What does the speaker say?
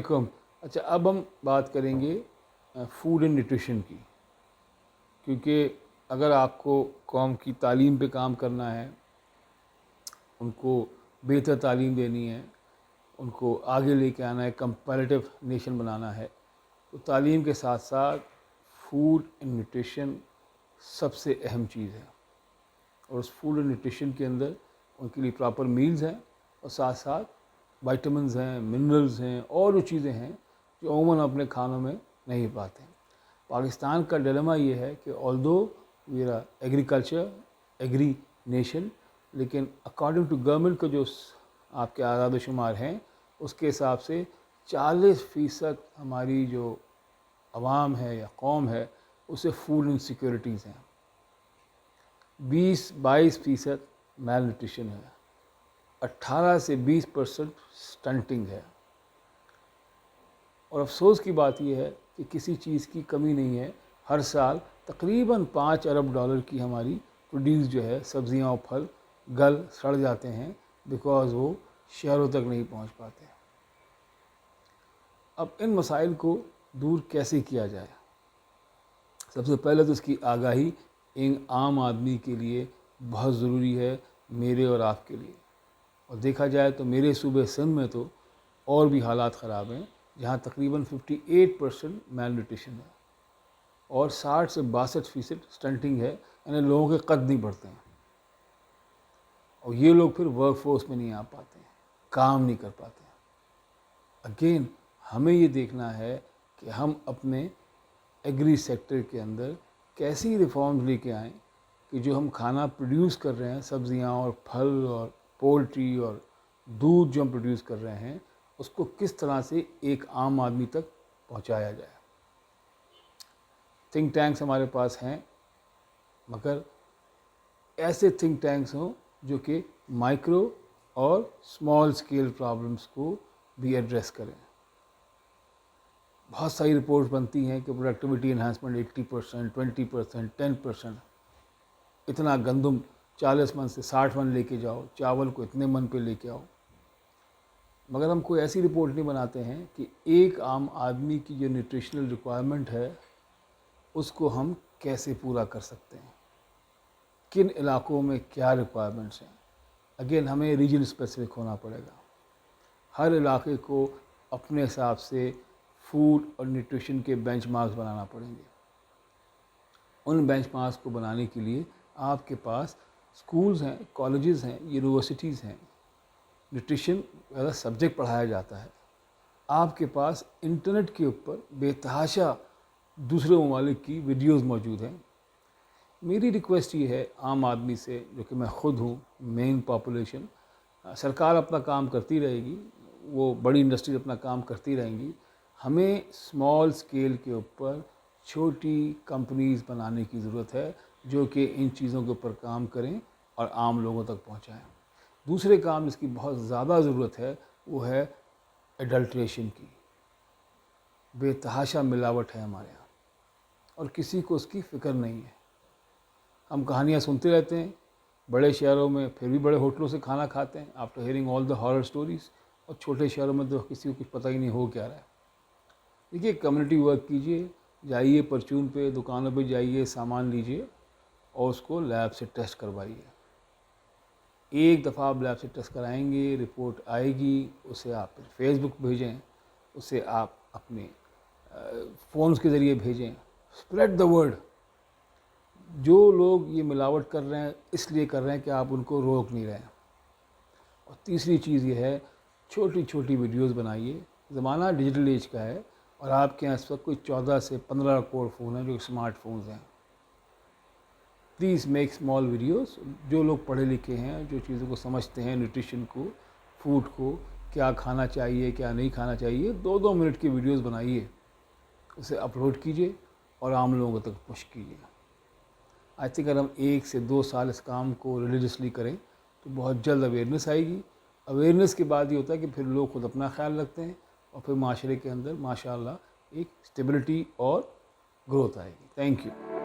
علیکم. اچھا اب ہم بات کریں گے فوڈ اینڈ نیوٹریشن کی، کیونکہ اگر آپ کو قوم کی تعلیم پہ کام کرنا ہے، ان کو بہتر تعلیم دینی ہے، ان کو آگے لے کے آنا ہے، کمپیریٹیو نیشن بنانا ہے، تو تعلیم کے ساتھ ساتھ فوڈ اینڈ نیوٹریشن سب سے اہم چیز ہے. اور اس فوڈ اینڈ نیوٹریشن کے اندر ان کے لیے پراپر میلز ہیں اور ساتھ ساتھ وائٹامنز ہیں، منرلز ہیں، اور وہ چیزیں ہیں جو عموماً اپنے کھانوں میں نہیں پاتے ہیں. پاکستان کا ڈیلیما یہ ہے کہ although we are agri nation, لیکن اکارڈنگ ٹو گورنمنٹ کا جو آپ کے اعداد و شمار ہیں اس کے حساب سے 40% ہماری جو عوام ہے یا قوم ہے اسے فوڈ انسیکیورٹیز ہیں، 20-22% میل نیوٹریشن ہے، 18 سے 20% سٹنٹنگ ہے. اور افسوس کی بات یہ ہے کہ کسی چیز کی کمی نہیں ہے. ہر سال تقریباً $5 ارب کی ہماری پروڈیوس جو ہے سبزیاں اور پھل گل سڑ جاتے ہیں بیکاز وہ شہروں تک نہیں پہنچ پاتے. اب ان مسائل کو دور کیسے کیا جائے؟ سب سے پہلے تو اس کی آگاہی ان عام آدمی کے لیے بہت ضروری ہے، میرے اور آپ کے لیے. اور دیکھا جائے تو میرے صوبے سندھ میں تو اور بھی حالات خراب ہیں، جہاں تقریباً 58% میل نیوٹریشن ہے اور 60 سے 62% سٹنٹنگ ہے، یعنی لوگوں کے قد نہیں بڑھتے ہیں اور یہ لوگ پھر ورک فورس میں نہیں آ پاتے ہیں، کام نہیں کر پاتے ہیں. اگین ہمیں یہ دیکھنا ہے کہ ہم اپنے ایگری سیکٹر کے اندر کیسی ریفارمز لے کے آئیں کہ جو ہم کھانا پروڈیوس کر رہے ہیں، سبزیاں اور پھل اور پولٹری اور دودھ جو ہم پروڈیوس کر رہے ہیں، اس کو کس طرح سے ایک عام آدمی تک پہنچایا جائے. تھنک ٹینکس ہمارے پاس ہیں، مگر ایسے تھنک ٹینکس ہوں جو کہ مائکرو اور اسمال اسکیل پرابلمس کو بھی ایڈریس کریں. بہت ساری رپورٹس بنتی ہیں کہ پروڈکٹیوٹی انہانسمنٹ 80%، 20%، 10%. اتنا گندم 40 من سے 60 من لے کے جاؤ، چاول کو اتنے من پہ لے کے آؤ. مگر ہم کوئی ایسی رپورٹ نہیں بناتے ہیں کہ ایک عام آدمی کی جو نیوٹریشنل ریکوائرمنٹ ہے اس کو ہم کیسے پورا کر سکتے ہیں، کن علاقوں میں کیا ریکوائرمنٹس ہیں. اگین ہمیں ریجن اسپیسیفک ہونا پڑے گا، ہر علاقے کو اپنے حساب سے فوڈ اور نیوٹریشن کے بینچ مارکس بنانا پڑیں گے. ان بینچ مارکس کو بنانے کے لیے آپ کے پاس اسکولز ہیں، کالجز ہیں، یونیورسٹیز ہیں، نیوٹریشن ایز سبجیکٹ پڑھایا جاتا ہے. آپ کے پاس انٹرنیٹ کے اوپر بے تحاشا دوسرے ممالک کی ویڈیوز موجود ہیں. میری ریکویسٹ یہ ہے عام آدمی سے، جو کہ میں خود ہوں، مین پاپولیشن، سرکار اپنا کام کرتی رہے گی، وہ بڑی انڈسٹریز اپنا کام کرتی رہیں گی، ہمیں اسمال اسکیل کے اوپر چھوٹی کمپنیز بنانے کی ضرورت ہے جو کہ ان چیزوں کے اوپر کام کریں اور عام لوگوں تک پہنچائیں. دوسرے کام جس کی بہت زیادہ ضرورت ہے وہ ہے ایڈلٹریشن کی. بے تحاشا ملاوٹ ہے ہمارے یہاں اور کسی کو اس کی فکر نہیں ہے. ہم کہانیاں سنتے رہتے ہیں بڑے شہروں میں، پھر بھی بڑے ہوٹلوں سے کھانا کھاتے ہیں آفٹر ہیئرنگ آل دا ہارر سٹوریز، اور چھوٹے شہروں میں تو کسی کو کچھ پتہ ہی نہیں ہو کیا رہا ہے. دیکھیے کمیونٹی ورک کیجیے، جائیے پرچون پہ، دکانوں پہ جائیے، سامان لیجیے اور اس کو لیب سے ٹیسٹ کروائیے. ایک دفعہ آپ لیب سے ٹیسٹ کرائیں گے، رپورٹ آئے گی، اسے آپ پھر فیس بک بھیجیں، اسے آپ اپنے فونز کے ذریعے بھیجیں. Spread the word. جو لوگ یہ ملاوٹ کر رہے ہیں اس لیے کر رہے ہیں کہ آپ ان کو روک نہیں رہے ہیں. اور تیسری چیز یہ ہے، چھوٹی چھوٹی ویڈیوز بنائیے. زمانہ ڈیجیٹل ایج کا ہے اور آپ کے یہاں اس وقت کوئی 14 سے 15 کروڑ فون ہیں جو اسمارٹ فونز ہیں. Please make small videos. جو لوگ پڑھے لکھے ہیں، جو چیزوں کو سمجھتے ہیں، نیوٹریشن کو، فوڈ کو، کیا کھانا چاہیے کیا نہیں کھانا چاہیے، 2-2 منٹ کی ویڈیوز بنائیے، اسے اپلوڈ کیجیے اور عام لوگوں تک پش کیجیے. آئی تھنک اگر ہم 1 سے 2 سال اس کام کو ریلیجسلی کریں تو بہت جلد اویئرنیس آئے گی. اویئرنیس کے بعد یہ ہوتا ہے کہ پھر لوگ خود اپنا خیال رکھتے ہیں اور پھر معاشرے کے اندر ماشاءاللہ ایک اسٹیبلٹی اور گروتھ آئے گی. Thank you.